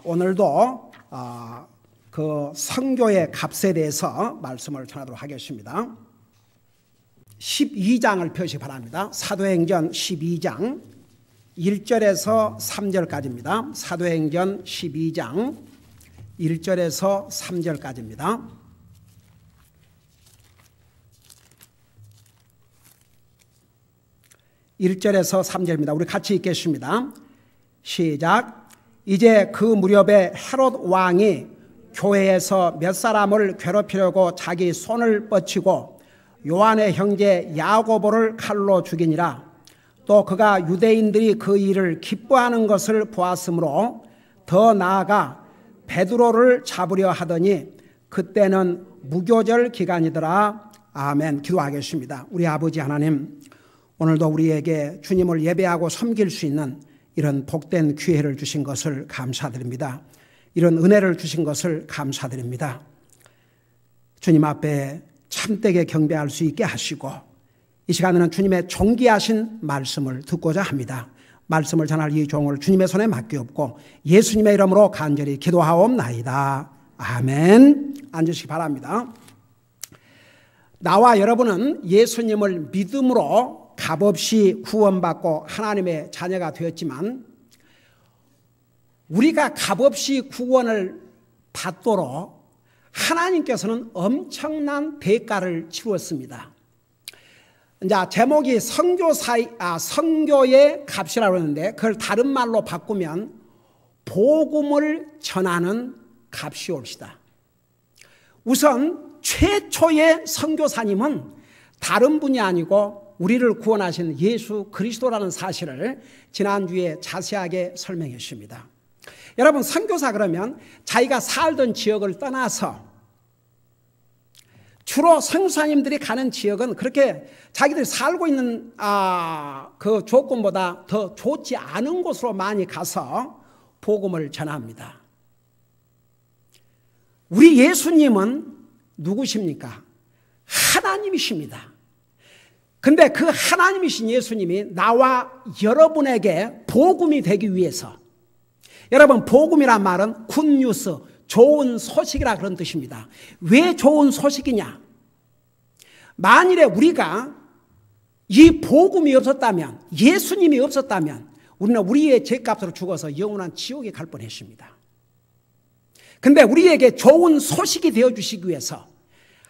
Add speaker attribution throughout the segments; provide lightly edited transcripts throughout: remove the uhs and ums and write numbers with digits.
Speaker 1: 오늘도 그 선교의 값에 대해서 말씀을 전하도록 하겠습니다. 12장을 펴시 바랍니다. 사도행전 12장 1절에서 3절까지입니다. 사도행전 12장 1절에서 3절까지입니다. (1절에서 3절입니다) 우리 같이 읽겠습니다. 시작. 이제 그 무렵에 헤롯 왕이 교회에서 몇 사람을 괴롭히려고 자기 손을 뻗치고 요한의 형제 야고보를 칼로 죽이니라. 또 그가 유대인들이 그 일을 기뻐하는 것을 보았으므로 더 나아가 베드로를 잡으려 하더니 그때는 무교절 기간이더라. 아멘. 기도하겠습니다. 우리 아버지 하나님, 오늘도 우리에게 주님을 예배하고 섬길 수 있는 이런 복된 기회를 주신 것을 감사드립니다. 이런 은혜를 주신 것을 감사드립니다. 주님 앞에 참되게 경배할 수 있게 하시고 이 시간에는 주님의 존귀하신 말씀을 듣고자 합니다. 말씀을 전할 이 종을 주님의 손에 맡기옵고 예수님의 이름으로 간절히 기도하옵나이다. 아멘. 앉으시기 바랍니다. 나와 여러분은 예수님을 믿음으로 값없이 구원받고 하나님의 자녀가 되었지만 우리가 값없이 구원을 받도록 하나님께서는 엄청난 대가를 치루었습니다. 이제 제목이 선교의 값이라고 하는데 그걸 다른 말로 바꾸면 복음을 전하는 값이옵시다. 우선 최초의 선교사님은 다른 분이 아니고 우리를 구원하신 예수 그리스도라는 사실을 지난주에 자세하게 설명했습니다. 여러분, 선교사 그러면 자기가 살던 지역을 떠나서 주로 선교사님들이 가는 지역은 그렇게 자기들이 살고 있는 그 조건보다 더 좋지 않은 곳으로 많이 가서 복음을 전합니다. 우리 예수님은 누구십니까? 하나님이십니다. 근데 그 하나님이신 예수님이 나와 여러분에게 복음이 되기 위해서, 여러분, 복음이란 말은 굿뉴스, 좋은 소식이라 그런 뜻입니다. 왜 좋은 소식이냐? 만일에 우리가 이 복음이 없었다면, 예수님이 없었다면 우리는 우리의 죄값으로 죽어서 영원한 지옥에 갈 뻔했습니다. 근데 우리에게 좋은 소식이 되어주시기 위해서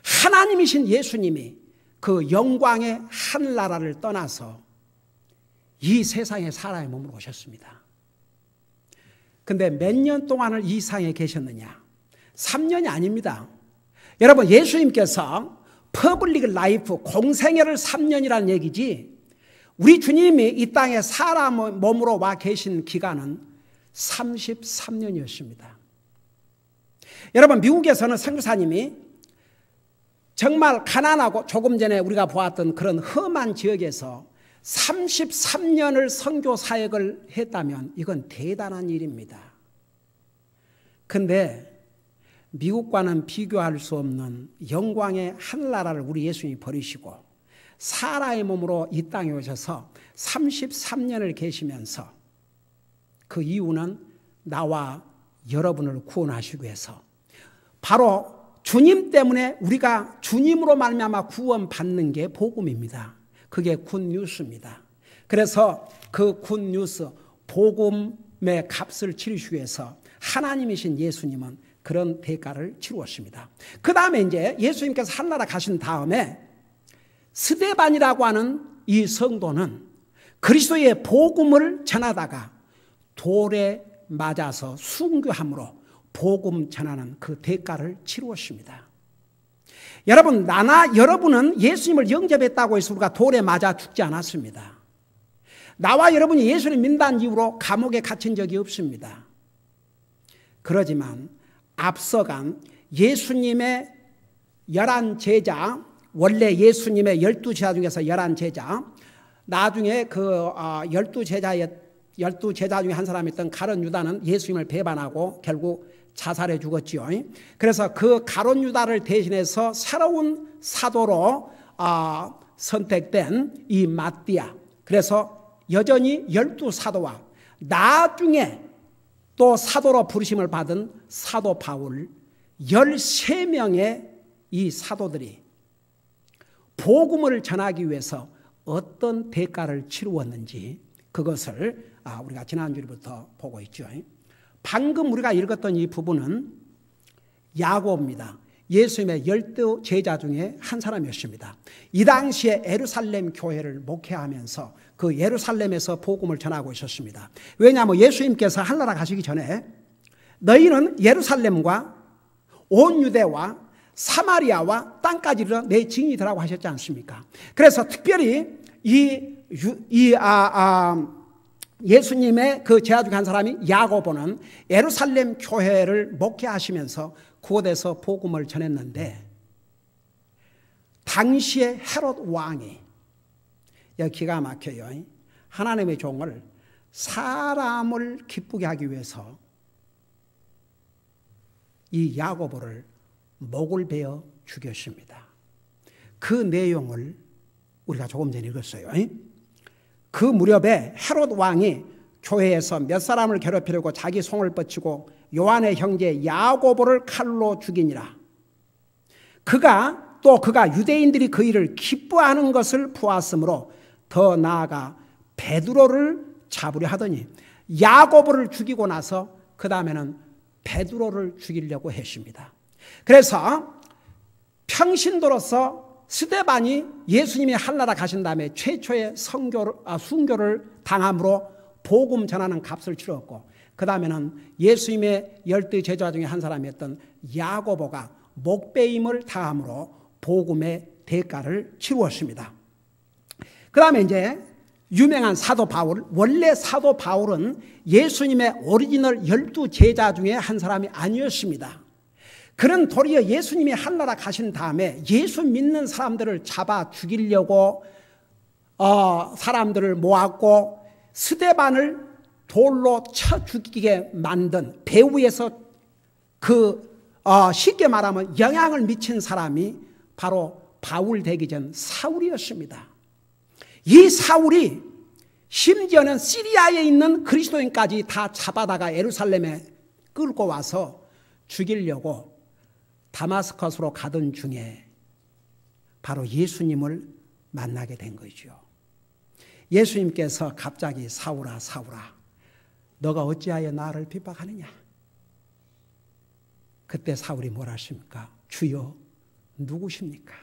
Speaker 1: 하나님이신 예수님이 그 영광의 하늘나라를 떠나서 이 세상에 사람의 몸으로 오셨습니다. 근데 몇 년 동안을 이 세상에 계셨느냐? 3년이 아닙니다. 여러분, 예수님께서 퍼블릭 라이프, 공생애를 3년이라는 얘기지, 우리 주님이 이 땅에 사람 몸으로 와 계신 기간은 33년이었습니다. 여러분, 미국에서는 선교사님이 정말 가난하고 조금 전에 우리가 보았던 그런 험한 지역에서 33년을 선교 사역을 했다면 이건 대단한 일입니다. 그런데 미국과는 비교할 수 없는 영광의 하늘나라를 우리 예수님이 버리시고 사람의 몸으로 이 땅에 오셔서 33년을 계시면서 그 이유는 나와 여러분을 구원하시기 위해서, 바로 주님 때문에 우리가 주님으로 말미암아 구원받는 게 복음입니다. 그게 굿뉴스입니다. 그래서 그 굿뉴스, 복음의 값을 치르시기 위해서 하나님이신 예수님은 그런 대가를 치루었습니다. 그 다음에 이제 예수님께서 하늘나라 가신 다음에 스데반이라고 하는 이 성도는 그리스도의 복음을 전하다가 돌에 맞아서 순교함으로 복음 전하는 그 대가를 치루었습니다. 여러분, 나나 여러분은 예수님을 영접했다고 해서 우리가 돌에 맞아 죽지 않았습니다. 나와 여러분이 예수를 믿는 이유로 감옥에 갇힌 적이 없습니다. 그러지만 앞서간 예수님의 11제자, 원래 예수님의 12제자 중에서 11제자, 나중에 그 12제자 중에 한 사람이었던 가룟 유다는 예수님을 배반하고 결국 자살해 죽었지요. 그래서 그 가룟 유다를 대신해서 새로운 사도로 선택된 이 마띠아, 그래서 여전히 12사도와 나중에 또 사도로 부르심을 받은 사도 바울 13명의 이 사도들이 복음을 전하기 위해서 어떤 대가를 치루었는지 그것을 우리가 지난주부터 보고 있죠. 방금 우리가 읽었던 이 부분은 야고보입니다. 예수님의 12 제자 중에 한 사람이었습니다. 이 당시에 예루살렘 교회를 목회하면서 그 예루살렘에서 복음을 전하고 있었습니다. 왜냐하면 예수님께서 하늘나라 가시기 전에 너희는 예루살렘과 온 유대와 사마리아와 땅까지 이르러 내 증인이 되라고 하셨지 않습니까? 그래서 특별히 예수님의 그 제자 중 한 사람이 야고보는 예루살렘 교회를 목회하시면서 그곳에서 복음을 전했는데 당시에 헤롯 왕이 기가 막혀요. 하나님의 종을 사람을 기쁘게 하기 위해서 이 야고보를 목을 베어 죽였습니다. 그 내용을 우리가 조금 전에 읽었어요. 그 무렵에 헤롯 왕이 교회에서 몇 사람을 괴롭히려고 자기 손을 뻗치고 요한의 형제 야고보를 칼로 죽이니라. 그가 유대인들이 그 일을 기뻐하는 것을 보았으므로 더 나아가 베드로를 잡으려 하더니 야고보를 죽이고 나서 그 다음에는 베드로를 죽이려고 했습니다. 그래서 평신도로서 스데반이 예수님이 하늘나라 가신 다음에 최초의 순교를 당함으로 복음 전하는 값을 치렀고 그 다음에는 예수님의 12 제자 중에 한 사람이었던 야고보가 목베임을 당함으로 복음의 대가를 치루었습니다. 그 다음에 이제 유명한 사도 바울, 원래 사도 바울은 예수님의 오리지널 12 제자 중에 한 사람이 아니었습니다. 그는 도리어 예수님이 하늘나라 가신 다음에 예수 믿는 사람들을 잡아 죽이려고 사람들을 모았고 스데반을 돌로 쳐 죽이게 만든 배후에서 쉽게 말하면 영향을 미친 사람이 바로 바울 되기 전 사울이었습니다. 이 사울이 심지어는 시리아에 있는 그리스도인까지 다 잡아다가 예루살렘에 끌고 와서 죽이려고 다마스커스로 가던 중에 바로 예수님을 만나게 된 거죠. 예수님께서 갑자기 사울아 사울아 너가 어찌하여 나를 핍박하느냐. 그때 사울이 뭐라 하십니까? 주여 누구십니까?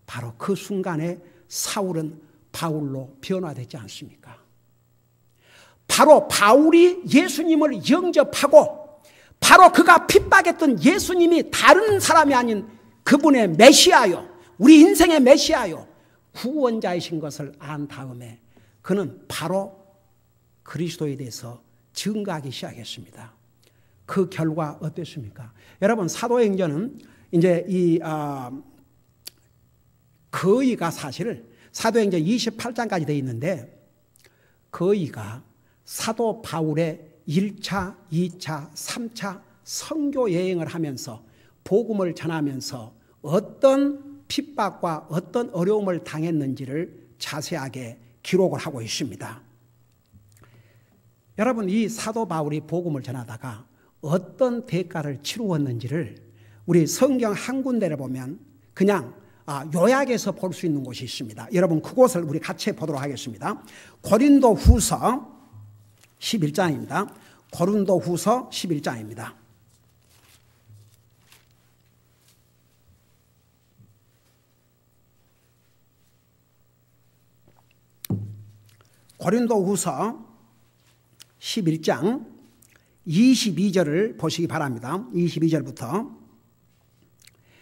Speaker 1: 바로 그 순간에 사울은 바울로 변화되지 않습니까? 바로 바울이 예수님을 영접하고 바로 그가 핍박했던 예수님이 다른 사람이 아닌 그분의 메시아요, 우리 인생의 메시아요, 구원자이신 것을 안 다음에 그는 바로 그리스도에 대해서 증거하기 시작했습니다. 그 결과 어땠습니까? 여러분 사도행전은 이제 거의가 사실 사도행전 28장까지 되어 있는데 거의가 사도 바울의 1차, 2차, 3차 선교 여행을 하면서 복음을 전하면서 어떤 핍박과 어떤 어려움을 당했는지를 자세하게 기록을 하고 있습니다. 여러분 이 사도 바울이 복음을 전하다가 어떤 대가를 치루었는지를 우리 성경 한 군데를 보면 그냥 요약해서 볼 수 있는 곳이 있습니다. 여러분 그곳을 우리 같이 보도록 하겠습니다. 고린도 후서 11장입니다. 고린도 후서 11장입니다. 고린도 후서 11장 22절을 보시기 바랍니다. 22절부터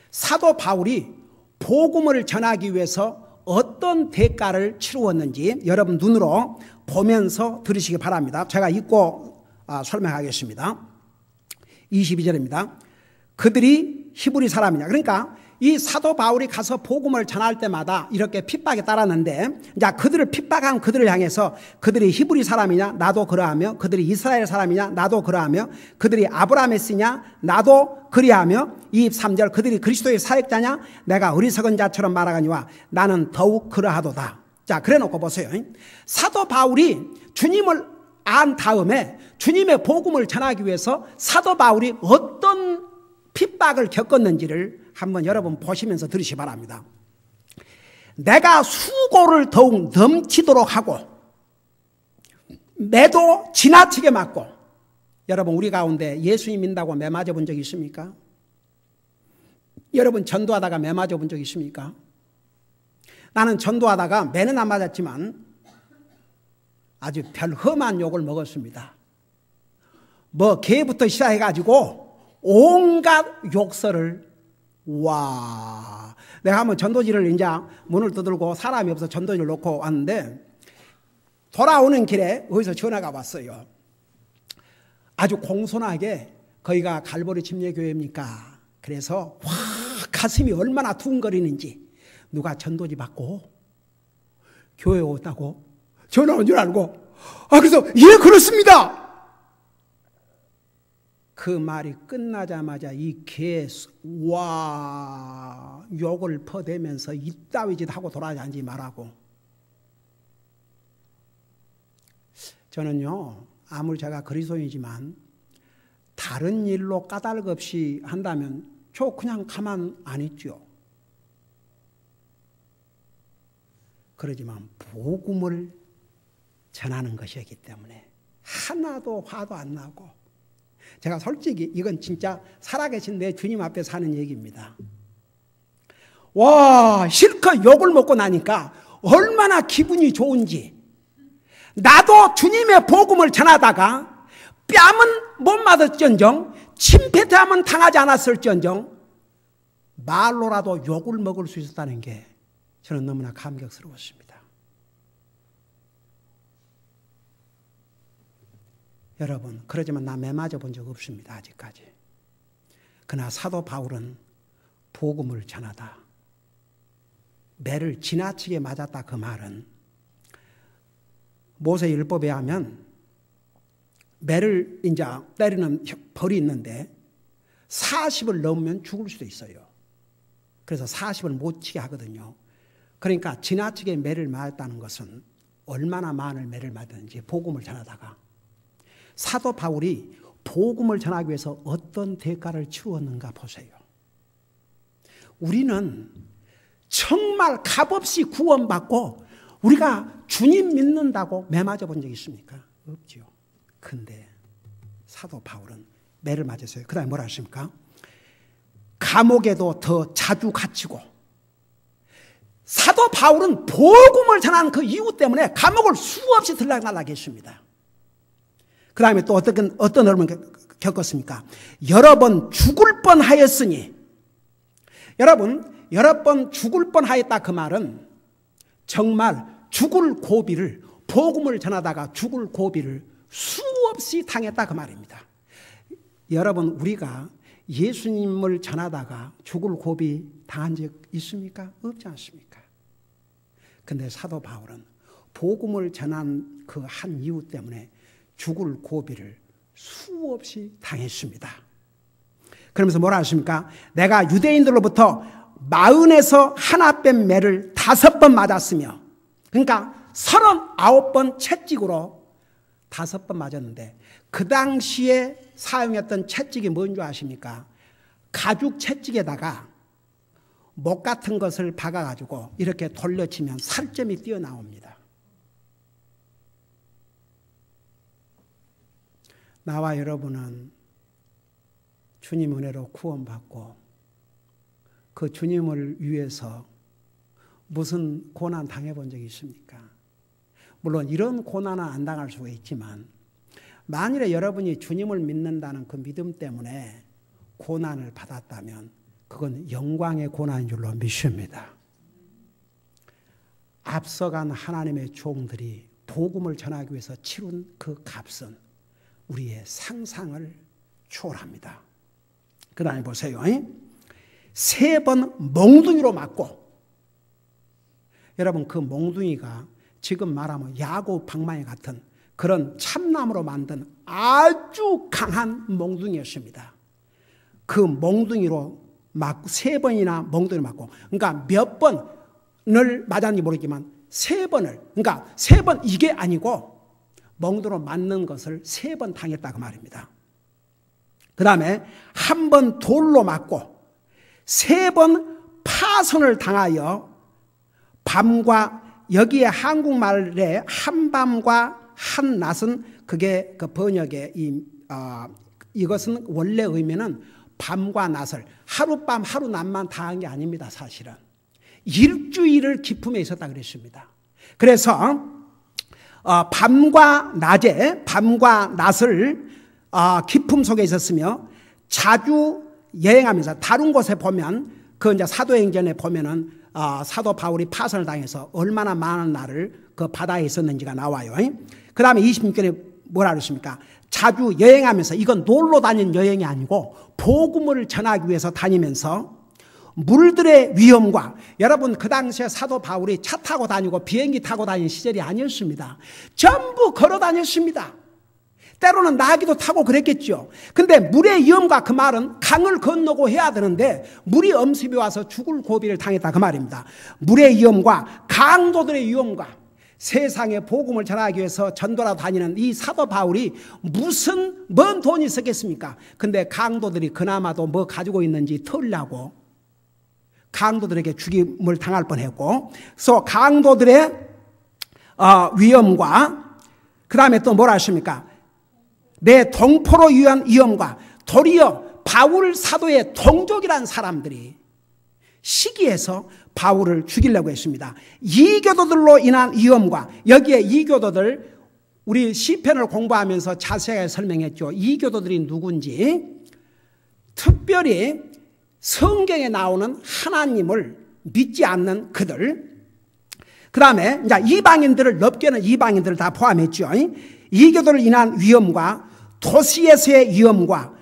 Speaker 1: 사도 바울이 복음을 전하기 위해서 어떤 대가를 치루었는지 여러분 눈으로 보면서 들으시기 바랍니다. 제가 읽고 설명하겠습니다. 22절입니다. 그들이 히브리 사람이냐. 그러니까 이 사도 바울이 가서 복음을 전할 때마다 이렇게 핍박이 따랐는데 자 그들을 핍박한 그들을 향해서 그들이 히브리 사람이냐 나도 그러하며 그들이 이스라엘 사람이냐 나도 그러하며 그들이 아브라함의 씨냐 나도 그리하며 23절 그들이 그리스도의 사역자냐 내가 어리석은 자처럼 말하거니와 나는 더욱 그러하도다. 자 그래 놓고 보세요. 사도 바울이 주님을 안 다음에 주님의 복음을 전하기 위해서 사도 바울이 어떤 핍박을 겪었는지를 한번 여러분 보시면서 들으시기 바랍니다. 내가 수고를 더욱 넘치도록 하고 매도 지나치게 맞고, 여러분 우리 가운데 예수님 믿는다고 매 맞아 본 적 있습니까? 여러분 전도하다가 매 맞아 본 적 있습니까? 나는 전도하다가 매는 안 맞았지만 아주 별 험한 욕을 먹었습니다. 뭐 개부터 시작해가지고 온갖 욕설을, 와, 내가 한번 전도지를 이제 문을 두들고 사람이 없어 전도지를 놓고 왔는데 돌아오는 길에 어디서 전화가 왔어요. 아주 공손하게 거기가 갈보리 침례교회입니까? 그래서 와, 가슴이 얼마나 두근거리는지, 누가 전도지 받고 교회에 왔다고 전화 온 줄 알고, 그래서 예 그렇습니다. 그 말이 끝나자마자 이 개, 와, 욕을 퍼대면서 이따위 짓 하고 돌아다니지 말라고. 저는요, 아무리 제가 그리스도인이지만 다른 일로 까닭 없이 한다면 저 그냥 가만 안 있죠. 그러지만 복음을 전하는 것이었기 때문에 하나도 화도 안 나고, 제가 솔직히 이건 진짜 살아계신 내 주님 앞에 사는 얘기입니다. 와, 실컷 욕을 먹고 나니까 얼마나 기분이 좋은지. 나도 주님의 복음을 전하다가 뺨은 못 맞았을지언정, 침패함은 당하지 않았을지언정 말로라도 욕을 먹을 수 있었다는 게 저는 너무나 감격스러웠습니다. 여러분, 그러지만 나 매 맞아 본 적 없습니다, 아직까지. 그러나 사도 바울은 복음을 전하다 매를 지나치게 맞았다, 그 말은 모세율법에 하면 매를 이제 때리는 벌이 있는데 40을 넘으면 죽을 수도 있어요. 그래서 40을 못 치게 하거든요. 그러니까 지나치게 매를 맞았다는 것은 얼마나 많은 매를 맞았는지, 복음을 전하다가. 사도 바울이 복음을 전하기 위해서 어떤 대가를 치루었는가 보세요. 우리는 정말 값없이 구원받고 우리가 주님 믿는다고 매 맞아 본 적 있습니까? 없죠. 근데 사도 바울은 매를 맞았어요. 그 다음에 뭐라 하십니까? 감옥에도 더 자주 갇히고, 사도 바울은 복음을 전하는 그 이유 때문에 감옥을 수없이 들락날락 했습니다. 그 다음에 또 어떤 어려움을 겪었습니까? 여러 번 죽을 뻔 하였으니, 여러분, 여러 번 죽을 뻔 하였다, 그 말은 정말 죽을 고비를, 복음을 전하다가 죽을 고비를 수없이 당했다, 그 말입니다. 여러분, 우리가 예수님을 전하다가 죽을 고비 당한 적 있습니까? 없지 않습니까? 근데 사도 바울은 복음을 전한 그 한 이유 때문에 죽을 고비를 수없이 당했습니다. 그러면서 뭐라 하십니까? 내가 유대인들로부터 40에서 하나 뺀 매를 5번 맞았으며, 그러니까 39번 채찍으로 5번 맞았는데, 그 당시에 사용했던 채찍이 뭔지 아십니까? 가죽 채찍에다가 목 같은 것을 박아가지고 이렇게 돌려치면 살점이 튀어나옵니다. 나와 여러분은 주님 은혜로 구원받고 그 주님을 위해서 무슨 고난 당해본 적이 있습니까? 물론 이런 고난은 안 당할 수가 있지만, 만일에 여러분이 주님을 믿는다는 그 믿음 때문에 고난을 받았다면 그건 영광의 고난인 줄로 믿습니다. 앞서간 하나님의 종들이 복음을 전하기 위해서 치룬 그 값은 우리의 상상을 초월합니다. 그 다음에 보세요. 3번 몽둥이로 맞고, 여러분 그 몽둥이가 지금 말하면 야구 방망이 같은 그런 참나무로 만든 아주 강한 몽둥이였습니다. 그 몽둥이로 맞고 3번이나 몽둥이를 맞고, 그러니까 몇 번을 맞았는지 모르겠지만 3번을, 그러니까 3번 이게 아니고 멍들어 맞는 것을 3번 당했다고 말입니다. 그 다음에 한 번 돌로 맞고 3번 파선을 당하여 밤과, 여기에 한국말에 한밤과 한낮은 그게 그 번역의 이것은 원래 의미는 밤과 낮을 하룻밤 하루낮만 당한 게 아닙니다. 사실은 일주일을 기품에 있었다 그랬습니다. 그래서 밤과 낮을 기품 속에 있었으며 자주 여행하면서 다른 곳에 보면 그 이제 사도행전에 보면은 사도 바울이 파선을 당해서 얼마나 많은 날을 그 바다에 있었는지가 나와요. 그 다음에 26절에 뭐라 그랬습니까? 자주 여행하면서, 이건 놀러 다닌 여행이 아니고 복음을 전하기 위해서 다니면서 물들의 위험과, 여러분 그 당시에 사도 바울이 차 타고 다니고 비행기 타고 다니는 시절이 아니었습니다. 전부 걸어 다녔습니다. 때로는 나귀도 타고 그랬겠죠. 근데 물의 위험과, 그 말은 강을 건너고 해야 되는데 물이 엄습이 와서 죽을 고비를 당했다 그 말입니다. 물의 위험과 강도들의 위험과, 세상에 복음을 전하기 위해서 전도라 다니는 이 사도 바울이 무슨 먼 돈이 있었겠습니까? 근데 강도들이 그나마도 뭐 가지고 있는지 털려고 강도들에게 죽임을 당할 뻔했고, 그래서 강도들의 위험과, 그 다음에 또 뭐라 하십니까? 내 동포로 위한 위험과, 도리어 바울 사도의 동족이란 사람들이 시기해서 바울을 죽이려고 했습니다. 이교도들로 인한 위험과, 여기에 이교도들 우리 시편을 공부하면서 자세하게 설명했죠. 이교도들이 누군지. 특별히 성경에 나오는 하나님을 믿지 않는 그들, 그 다음에 이제 이방인들을, 넓게는 이방인들을 다 포함했죠. 이교도를 인한 위험과 도시에서의 위험과,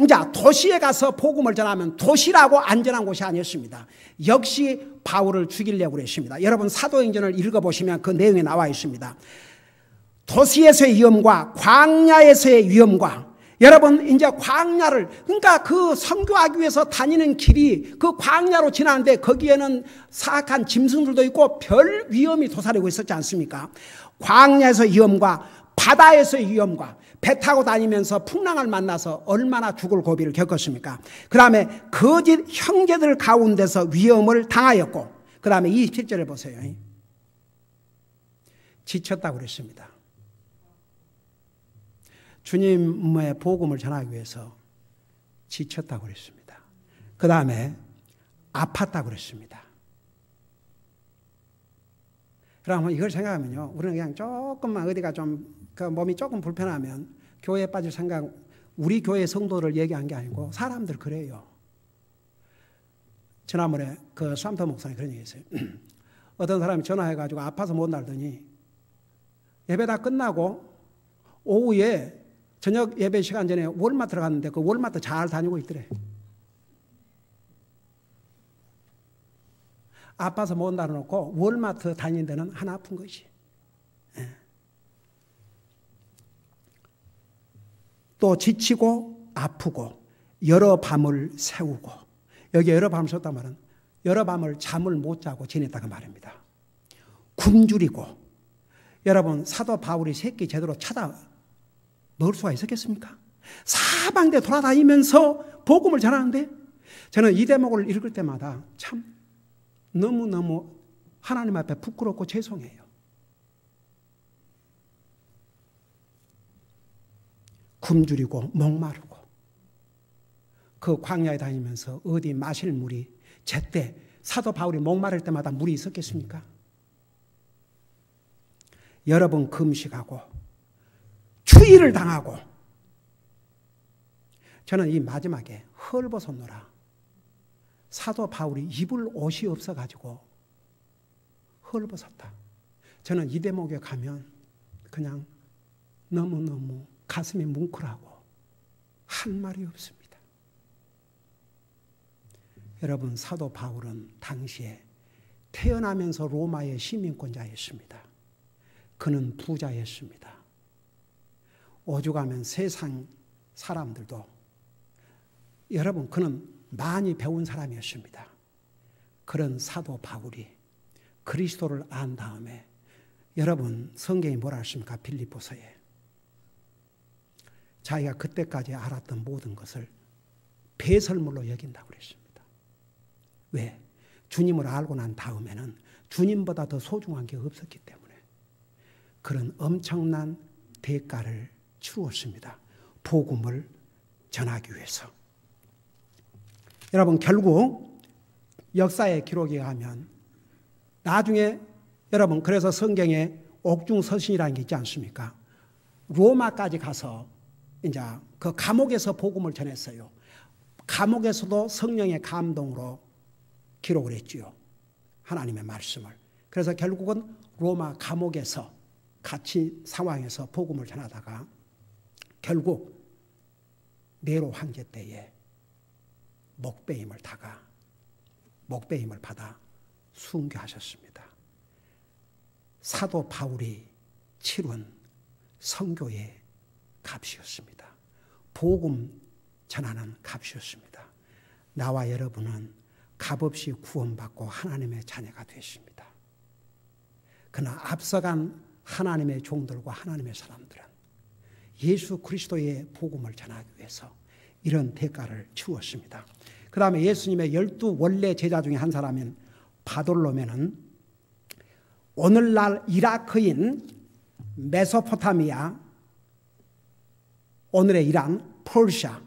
Speaker 1: 이제 도시에 가서 복음을 전하면 도시라고 안전한 곳이 아니었습니다. 역시 바울을 죽이려고 했습니다. 여러분 사도행전을 읽어보시면 그 내용이 나와 있습니다. 도시에서의 위험과 광야에서의 위험과, 여러분 이제 광야를, 그러니까 그 선교하기 위해서 다니는 길이 그 광야로 지나는데 거기에는 사악한 짐승들도 있고 별 위험이 도사리고 있었지 않습니까? 광야에서의 위험과 바다에서의 위험과, 배 타고 다니면서 풍랑을 만나서 얼마나 죽을 고비를 겪었습니까? 그 다음에 거짓 형제들 가운데서 위험을 당하였고, 그 다음에 27절에 보세요. 지쳤다고 그랬습니다. 주님의 복음을 전하기 위해서 지쳤다고 그랬습니다. 그 다음에 아팠다고 그랬습니다. 그러면 이걸 생각하면요, 우리는 그냥 조금만 어디가 좀 그 몸이 조금 불편하면 교회에 빠질 생각, 우리 교회 성도를 얘기한 게 아니고 사람들 그래요. 지난번에 그 쌈터 목사님 그런 얘기 했어요. 어떤 사람이 전화해가지고 아파서 못 나더니 예배 다 끝나고 오후에 저녁 예배 시간 전에 월마트 들어갔는데 그 월마트 잘 다니고 있더래. 아파서 못 나눠놓고 월마트 다니는 데는 하나 아픈 것이. 또 지치고 아프고 여러 밤을 새우고, 여기 여러 밤을 샜단 말은 여러 밤을 잠을 못 자고 지냈다고 말입니다. 굶주리고, 여러분 사도 바울이 새끼 제대로 찾아 먹을 수가 있었겠습니까? 사방대 돌아다니면서 복음을 전하는데, 저는 이 대목을 읽을 때마다 참 너무너무 하나님 앞에 부끄럽고 죄송해요. 굶주리고 목마르고 그 광야에 다니면서 어디 마실 물이, 제때 사도 바울이 목마를 때마다 물이 있었겠습니까? 여러 번 금식하고 추위를 당하고, 저는 이 마지막에 헐벗었노라. 사도 바울이 입을 옷이 없어가지고 헐벗었다. 저는 이 대목에 가면 그냥 너무너무 가슴이 뭉클하고 할 말이 없습니다. 여러분 사도 바울은 당시에 태어나면서 로마의 시민권자였습니다. 그는 부자였습니다. 오죽하면 세상 사람들도, 여러분 그는 많이 배운 사람이었습니다. 그런 사도 바울이 그리스도를 안 다음에 여러분 성경이 뭐라 하십니까? 빌립보서에 자기가 그때까지 알았던 모든 것을 배설물로 여긴다고 그랬습니다. 왜? 주님을 알고 난 다음에는 주님보다 더 소중한 게 없었기 때문에 그런 엄청난 대가를 치루었습니다. 복음을 전하기 위해서. 여러분 결국 역사의 기록에 가면 나중에 여러분 그래서 성경에 옥중서신이라는 게 있지 않습니까? 로마까지 가서 이제 그 감옥에서 복음을 전했어요. 감옥에서도 성령의 감동으로 기록을 했지요. 하나님의 말씀을. 그래서 결국은 로마 감옥에서 같이 상황에서 복음을 전하다가 결국 네로 황제 때에 목배임을 받아 순교하셨습니다. 사도 바울이 치룬 선교의 값이었습니다. 복음 전하는 값이었습니다. 나와 여러분은 값없이 구원받고 하나님의 자녀가 되십니다. 그러나 앞서간 하나님의 종들과 하나님의 사람들은 예수 그리스도의 복음을 전하기 위해서 이런 대가를 치루었습니다. 그 다음에 예수님의 12 원래 제자 중에 한 사람인 바돌로메는 오늘날 이라크인 메소포타미아, 오늘의 이란, 퍼시아,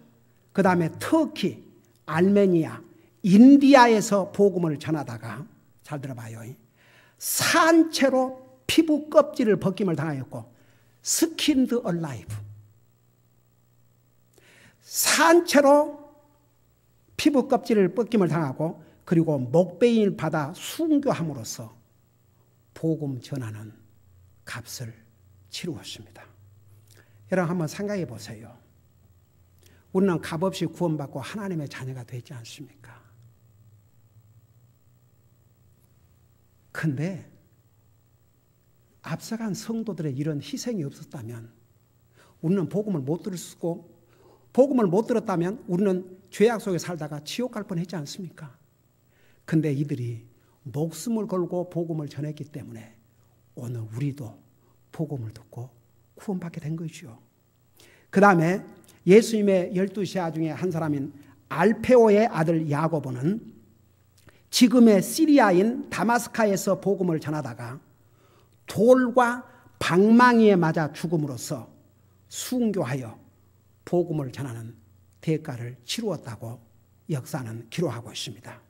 Speaker 1: 그 다음에 터키, 알메니아, 인디아에서 복음을 전하다가 잘 들어봐요. 산채로 피부 껍질을 벗김을 당하였고 스킨드 얼라이브, 산채로 피부 껍질을 벗김을 당하고 그리고 목베임을 받아 순교함으로써 복음 전하는 값을 치루었습니다. 여러분 한번 생각해 보세요. 우리는 값없이 구원받고 하나님의 자녀가 되지 않습니까? 근데 앞서간 성도들의 이런 희생이 없었다면 우리는 복음을 못 들었고 복음을 못 들었다면 우리는 죄악 속에 살다가 지옥 갈 뻔했지 않습니까? 근데 이들이 목숨을 걸고 복음을 전했기 때문에 오늘 우리도 복음을 듣고 구원받게 된 것이죠. 그 다음에 예수님의 12제자 중에 한 사람인 알페오의 아들 야고보는 지금의 시리아인 다마스카에서 복음을 전하다가 돌과 방망이에 맞아 죽음으로써 순교하여 복음을 전하는 대가를 치루었다고 역사는 기록하고 있습니다.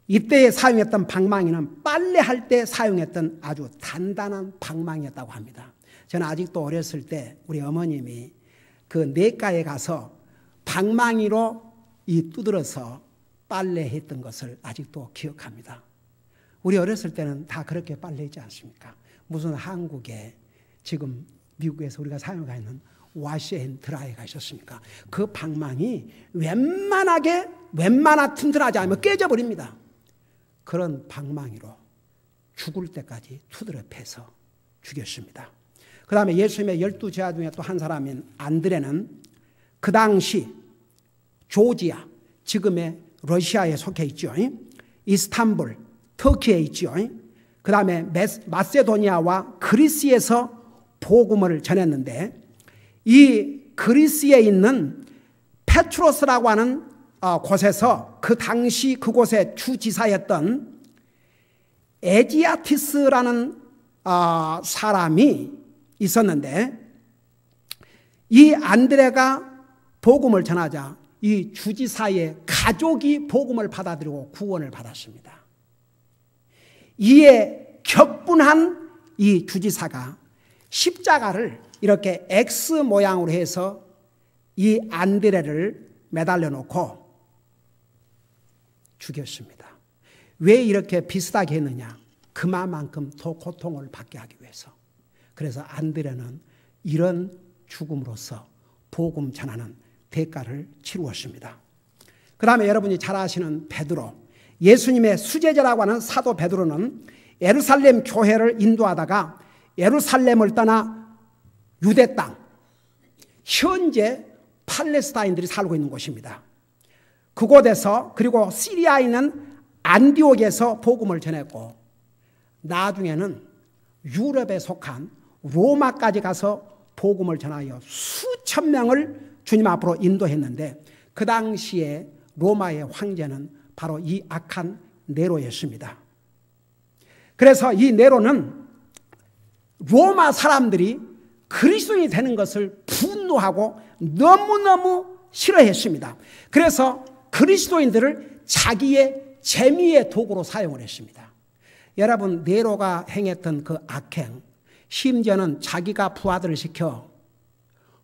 Speaker 1: 이때에 사용했던 방망이는 빨래할 때 사용했던 아주 단단한 방망이였다고 합니다. 저는 아직도 어렸을 때 우리 어머님이 그 냇가에 가서 방망이로 두드려서 빨래했던 것을 아직도 기억합니다. 우리 어렸을 때는 다 그렇게 빨래했지 않습니까? 무슨 한국에 지금 미국에서 우리가 사용하고 있는 와시앤드라이가 있었습니까? 그 방망이 웬만한 튼튼하지 않으면 깨져버립니다. 그런 방망이로 죽을 때까지 두드려 패서 죽였습니다. 그 다음에 예수님의 12제자 중에 또 한 사람인 안드레는 그 당시 조지아, 지금의 러시아에 속해 있죠. 이스탄불, 터키에 있죠. 그 다음에 마세도니아와 그리스에서 복음을 전했는데 이 그리스에 있는 페트로스라고 하는 곳에서 그 당시 그곳의 주지사였던 에지아티스라는 사람이 있었는데 이 안드레가 복음을 전하자 이 주지사의 가족이 복음을 받아들이고 구원을 받았습니다. 이에 격분한 이 주지사가 십자가를 이렇게 X 모양으로 해서 이 안드레를 매달려 놓고 죽였습니다. 왜 이렇게 비슷하게 했느냐? 그만큼 더 고통을 받게 하기 위해서. 그래서 안드레는 이런 죽음으로써 복음 전하는 대가를 치루었습니다. 그 다음에 여러분이 잘 아시는 베드로, 예수님의 수제자라고 하는 사도 베드로는 예루살렘 교회를 인도하다가 예루살렘을 떠나 유대 땅, 현재 팔레스타인들이 살고 있는 곳입니다. 그곳에서 그리고 시리아에 있는 안디옥에서 복음을 전했고 나중에는 유럽에 속한 로마까지 가서 복음을 전하여 수천 명을 주님 앞으로 인도했는데 그 당시에 로마의 황제는 바로 이 악한 네로였습니다. 그래서 이 네로는 로마 사람들이 그리스도인이 되는 것을 분노하고 너무너무 싫어했습니다. 그래서 그리스도인들을 자기의 재미의 도구로 사용을 했습니다. 여러분, 네로가 행했던 그 악행, 심지어는 자기가 부하들을 시켜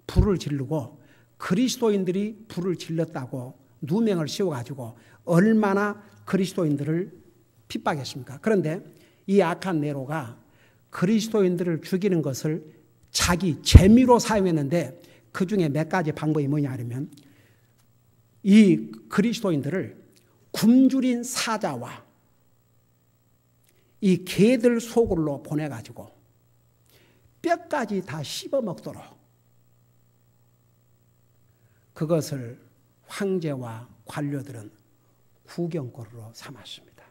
Speaker 1: 불을 지르고 그리스도인들이 불을 질렀다고 누명을 씌워가지고 얼마나 그리스도인들을 핍박했습니까? 그런데 이 악한 네로가 그리스도인들을 죽이는 것을 자기 재미로 사용했는데 그 중에 몇 가지 방법이 뭐냐 하면 이 그리스도인들을 굶주린 사자와 이 개들 소굴로 보내가지고 뼈까지 다 씹어먹도록 그것을 황제와 관료들은 구경거리로 삼았습니다.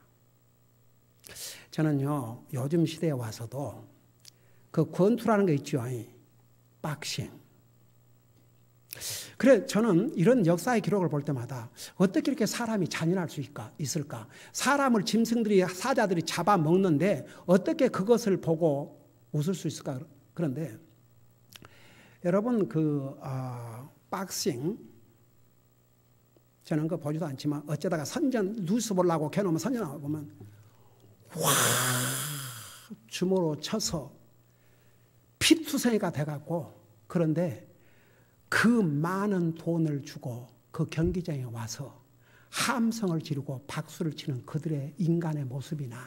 Speaker 1: 저는요, 요즘 시대에 와서도 그 권투라는 거 있죠. 박싱. 그래, 저는 이런 역사의 기록을 볼 때마다 어떻게 이렇게 사람이 잔인할 수 있을까? 사람을 짐승들이, 사자들이 잡아먹는데 어떻게 그것을 보고 웃을 수 있을까? 그런데 여러분, 박싱, 저는 그거 보지도 않지만 어쩌다가 선전 뉴스 보려고 켜놓으면 선전 나오고 보면 와, 주먹으로 쳐서 피투성이가 돼갖고, 그런데 그 많은 돈을 주고 그 경기장에 와서 함성을 지르고 박수를 치는 그들의 인간의 모습이나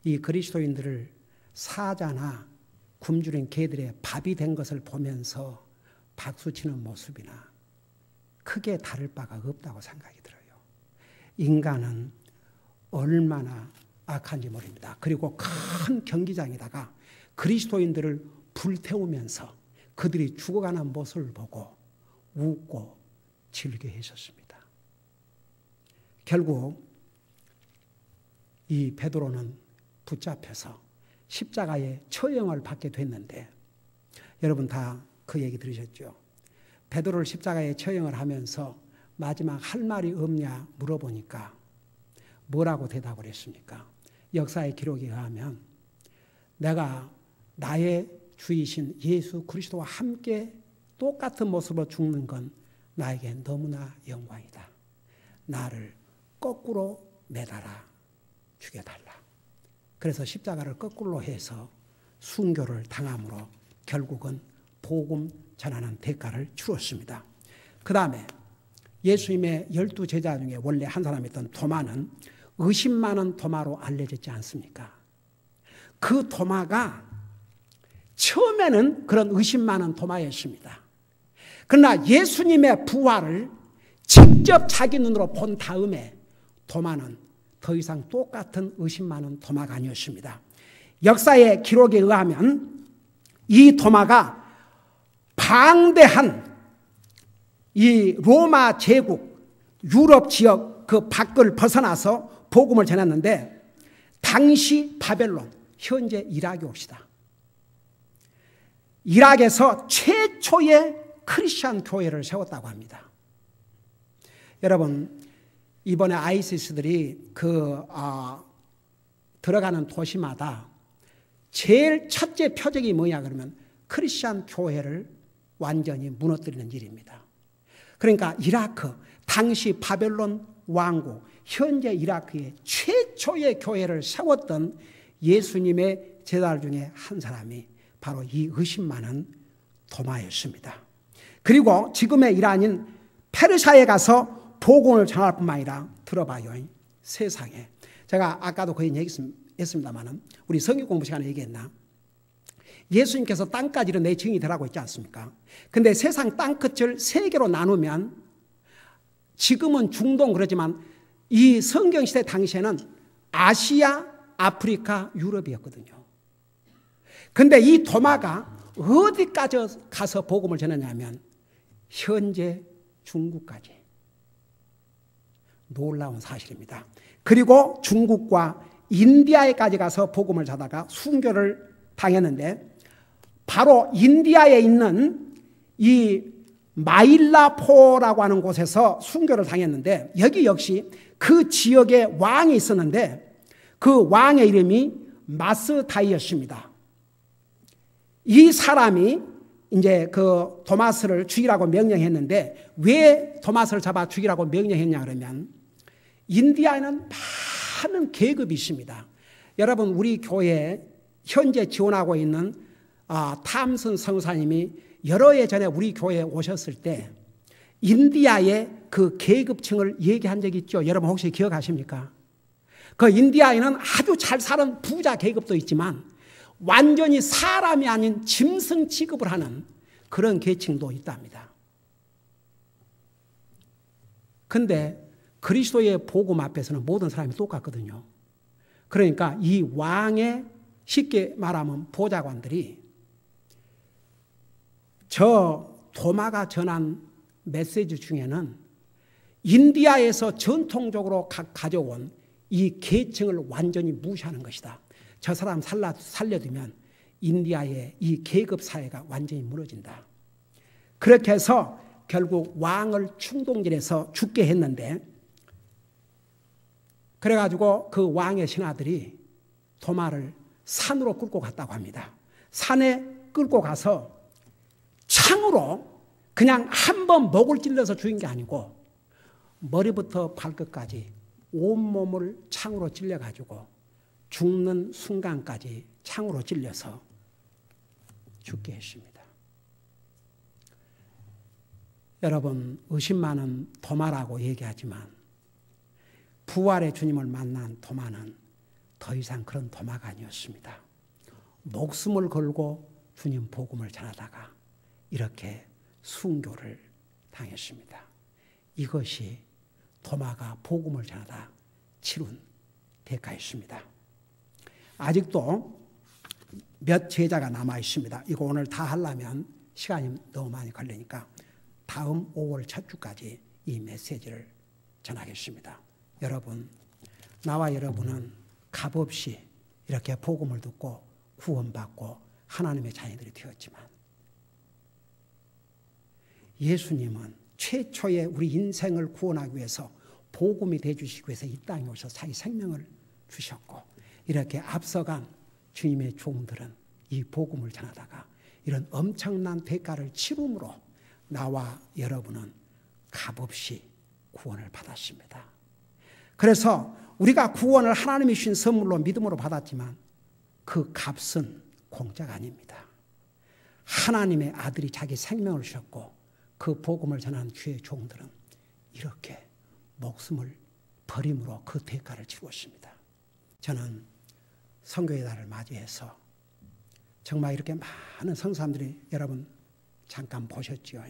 Speaker 1: 이 그리스도인들을 사자나 굶주린 개들의 밥이 된 것을 보면서 박수치는 모습이나 크게 다를 바가 없다고 생각이 들어요. 인간은 얼마나 악한지 모릅니다. 그리고 큰 경기장에다가 그리스도인들을 불태우면서 그들이 죽어가는 모습을 보고 웃고 즐겨 했었습니다. 결국 이 베드로는 붙잡혀서 십자가에 처형을 받게 됐는데, 여러분 다 그 얘기 들으셨죠? 베드로를 십자가에 처형을 하면서 마지막 할 말이 없냐 물어보니까 뭐라고 대답을 했습니까? 역사의 기록에 의하면 내가 나의 주이신 예수 그리스도와 함께 똑같은 모습으로 죽는 건 나에게 너무나 영광이다. 나를 거꾸로 매달아 죽여달라. 그래서 십자가를 거꾸로 해서 순교를 당함으로 결국은 복음 전하는 대가를 치렀습니다. 그 다음에 예수님의 12 제자 중에 원래 한 사람이었던 도마는 의심 많은 도마로 알려졌지 않습니까? 그 도마가 처음에는 그런 의심 많은 도마였습니다. 그러나 예수님의 부활을 직접 자기 눈으로 본 다음에 도마는 더 이상 똑같은 의심 많은 도마가 아니었습니다. 역사의 기록에 의하면 이 도마가 방대한 이 로마 제국 유럽 지역 그 밖을 벗어나서 복음을 전했는데, 당시 바벨론, 현재 이락이 옵시다. 이락에서 최초의 크리스천 교회를 세웠다고 합니다. 여러분, 이번에 아이시스들이 들어가는 도시마다 제일 첫째 표적이 뭐냐 그러면 크리스천 교회를 완전히 무너뜨리는 일입니다. 그러니까 이라크, 당시 바벨론 왕국, 현재 이라크의 최초의 교회를 세웠던 예수님의 제자들 중에 한 사람이 바로 이 의심 많은 도마였습니다. 그리고 지금의 이란인 페르시아에 가서 복음을 전할 뿐만 아니라, 들어봐요, 세상에, 제가 아까도 그 얘기했습니다만 우리 성경 공부 시간에 얘기했나, 예수님께서 땅까지는 내 증인이 되라고 했지 않습니까? 근데 세상 땅끝을 세 개로 나누면, 지금은 중동 그러지만 이 성경시대 당시에는 아시아, 아프리카, 유럽이었거든요. 근데 이 도마가 어디까지 가서 복음을 전했냐면 현재 중국까지. 놀라운 사실입니다. 그리고 중국과 인디아에까지 가서 복음을 전하다가 순교를 당했는데, 바로 인디아에 있는 이 마일라포라고 하는 곳에서 순교를 당했는데, 여기 역시 그 지역에 왕이 있었는데 그 왕의 이름이 마스다이였습니다. 이 사람이 이제 그 도마스를 죽이라고 명령했는데, 왜 도마스를 잡아 죽이라고 명령했냐 그러면, 인디아에는 많은 계급이 있습니다. 여러분, 우리 교회에 현재 지원하고 있는 탐슨 성사님이 여러 해 전에 우리 교회에 오셨을 때 인디아의 그 계급층을 얘기한 적이 있죠. 여러분 혹시 기억하십니까? 그 인디아에는 아주 잘 사는 부자 계급도 있지만 완전히 사람이 아닌 짐승 취급을 하는 그런 계층도 있답니다. 근데 그리스도의 복음 앞에서는 모든 사람이 똑같거든요. 그러니까 이 왕의, 쉽게 말하면 보좌관들이 저 도마가 전한 메시지 중에는 인디아에서 전통적으로 가져온 이 계층을 완전히 무시하는 것이다. 저 사람 살려두면 인디아의 이 계급 사회가 완전히 무너진다. 그렇게 해서 결국 왕을 충동질해서 죽게 했는데, 그래가지고 그 왕의 신하들이 도마를 산으로 끌고 갔다고 합니다. 산에 끌고 가서 창으로 그냥 한 번 목을 찔러서 죽인 게 아니고 머리부터 발끝까지 온몸을 창으로 찔려가지고 죽는 순간까지 창으로 찔려서 죽게 했습니다. 여러분, 의심 많은 도마라고 얘기하지만 부활의 주님을 만난 도마는 더 이상 그런 도마가 아니었습니다. 목숨을 걸고 주님 복음을 전하다가 이렇게 순교를 당했습니다. 이것이 도마가 복음을 전하다 치룬 대가였습니다. 아직도 몇 제자가 남아 있습니다. 이거 오늘 다 하려면 시간이 너무 많이 걸리니까 다음 5월 첫 주까지 이 메시지를 전하겠습니다. 여러분, 나와 여러분은 값없이 이렇게 복음을 듣고 구원받고 하나님의 자녀들이 되었지만, 예수님은 최초의 우리 인생을 구원하기 위해서 복음이 되어주시기 위해서 이 땅에 오셔서 자기 생명을 주셨고, 이렇게 앞서간 주님의 종들은 이 복음을 전하다가 이런 엄청난 대가를 치름으로 나와 여러분은 값없이 구원을 받았습니다. 그래서 우리가 구원을 하나님이 주신 선물로 믿음으로 받았지만 그 값은 공짜가 아닙니다. 하나님의 아들이 자기 생명을 주셨고 그 복음을 전한 주의 종들은 이렇게 목숨을 버림으로 그 대가를 치루었습니다. 저는 선교의 달을 맞이해서 정말 이렇게 많은 성사님들이, 여러분 잠깐 보셨죠?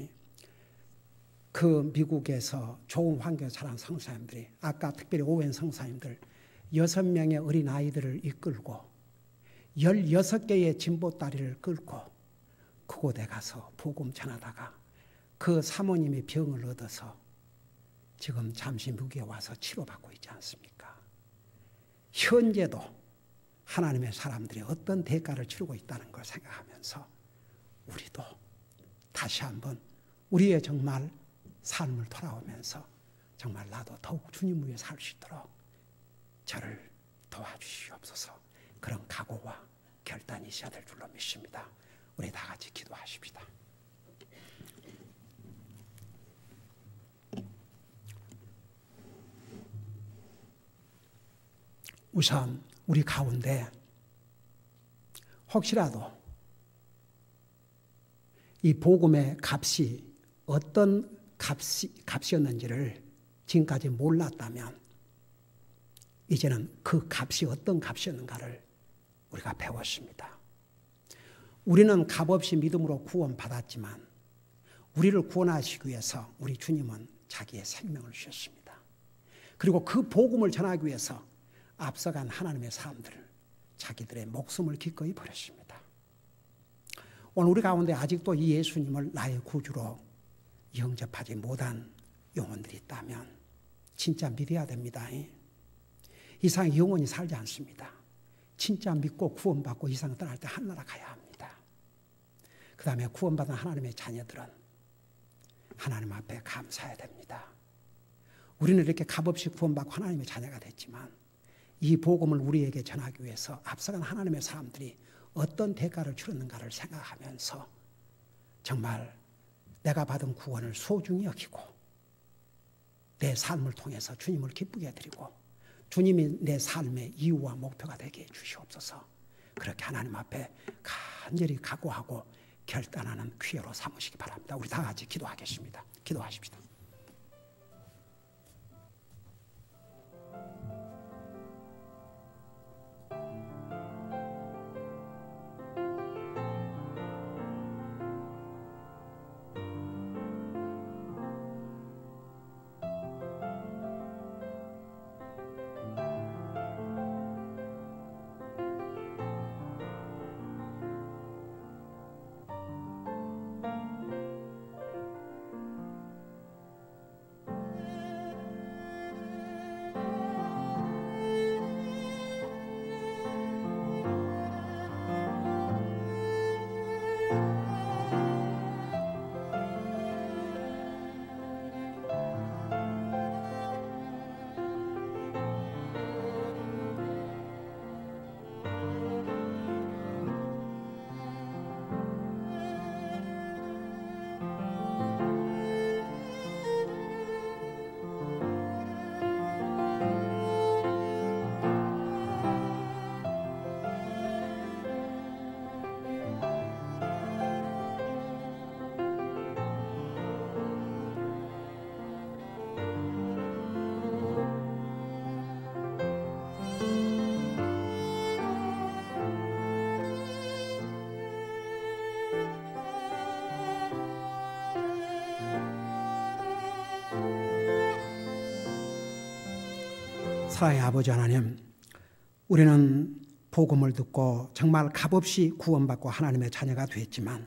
Speaker 1: 그 미국에서 좋은 환경에 자란 성사님들이, 아까 특별히 오웬 성사님들 6명의 어린아이들을 이끌고 16개의 진보다리를 끌고 그곳에 가서 복음 전하다가 그 사모님이 병을 얻어서 지금 잠시 미국에 와서 치료받고 있지 않습니까? 현재도 하나님의 사람들이 어떤 대가를 치르고 있다는 걸 생각하면서 우리도 다시 한번 우리의 정말 삶을 돌아오면서 정말 나도 더욱 주님 위해 살 수 있도록 저를 도와주시옵소서. 그런 각오와 결단이 있어야 될 줄로 믿습니다. 우리 다 같이 기도하십시다. 우선 우리 가운데 혹시라도 이 복음의 값이 어떤 값이었는지를 지금까지 몰랐다면 이제는 그 값이 어떤 값이었는가를 우리가 배웠습니다. 우리는 값없이 믿음으로 구원받았지만 우리를 구원하시기 위해서 우리 주님은 자기의 생명을 주셨습니다. 그리고 그 복음을 전하기 위해서 앞서간 하나님의 사람들을 자기들의 목숨을 기꺼이 버렸습니다. 오늘 우리 가운데 아직도 이 예수님을 나의 구주로 영접하지 못한 영혼들이 있다면 진짜 믿어야 됩니다. 이 세상에 영원히 살지 않습니다. 진짜 믿고 구원받고 이 세상 떠날 때 하늘나라 가야 합니다. 그 다음에 구원받은 하나님의 자녀들은 하나님 앞에 감사해야 됩니다. 우리는 이렇게 값없이 구원받고 하나님의 자녀가 됐지만 이 복음을 우리에게 전하기 위해서 앞서간 하나님의 사람들이 어떤 대가를 치렀는가를 생각하면서 정말 내가 받은 구원을 소중히 여기고 내 삶을 통해서 주님을 기쁘게 해드리고 주님이 내 삶의 이유와 목표가 되게 해 주시옵소서. 그렇게 하나님 앞에 간절히 각오하고 결단하는 기회로 삼으시기 바랍니다. 우리 다 같이 기도하겠습니다. 기도하십시다. 사랑의 아버지 하나님, 우리는 복음을 듣고 정말 값없이 구원받고 하나님의 자녀가 됐지만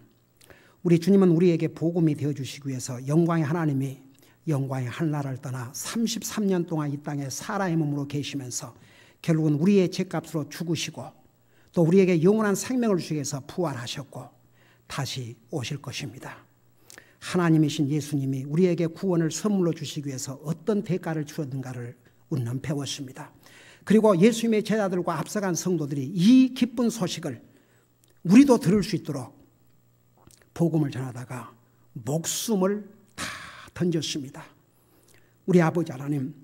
Speaker 1: 우리 주님은 우리에게 복음이 되어주시기 위해서 영광의 하나님이 영광의 하늘나라를 떠나 33년 동안 이 땅에 사람의 몸으로 계시면서 결국은 우리의 죄값으로 죽으시고 또 우리에게 영원한 생명을 주시기 위해서 부활하셨고 다시 오실 것입니다. 하나님이신 예수님이 우리에게 구원을 선물로 주시기 위해서 어떤 대가를 치렀는가를 우리는 배웠습니다. 그리고 예수님의 제자들과 앞서간 성도들이 이 기쁜 소식을 우리도 들을 수 있도록 복음을 전하다가 목숨을 다 던졌습니다. 우리 아버지 하나님,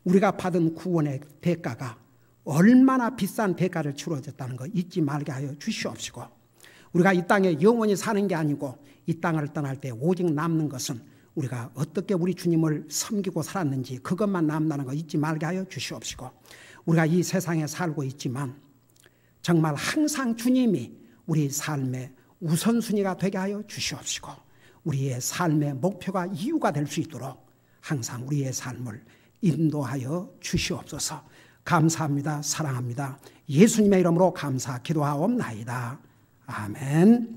Speaker 1: 우리가 받은 구원의 대가가 얼마나 비싼 대가를 치러졌다는 거 잊지 말게 하여 주시옵시고, 우리가 이 땅에 영원히 사는 게 아니고 이 땅을 떠날 때 오직 남는 것은 우리가 어떻게 우리 주님을 섬기고 살았는지 그것만 남다는 거 잊지 말게 하여 주시옵시고, 우리가 이 세상에 살고 있지만 정말 항상 주님이 우리 삶의 우선순위가 되게 하여 주시옵시고 우리의 삶의 목표가 이유가 될 수 있도록 항상 우리의 삶을 인도하여 주시옵소서. 감사합니다. 사랑합니다. 예수님의 이름으로 감사 기도하옵나이다. 아멘.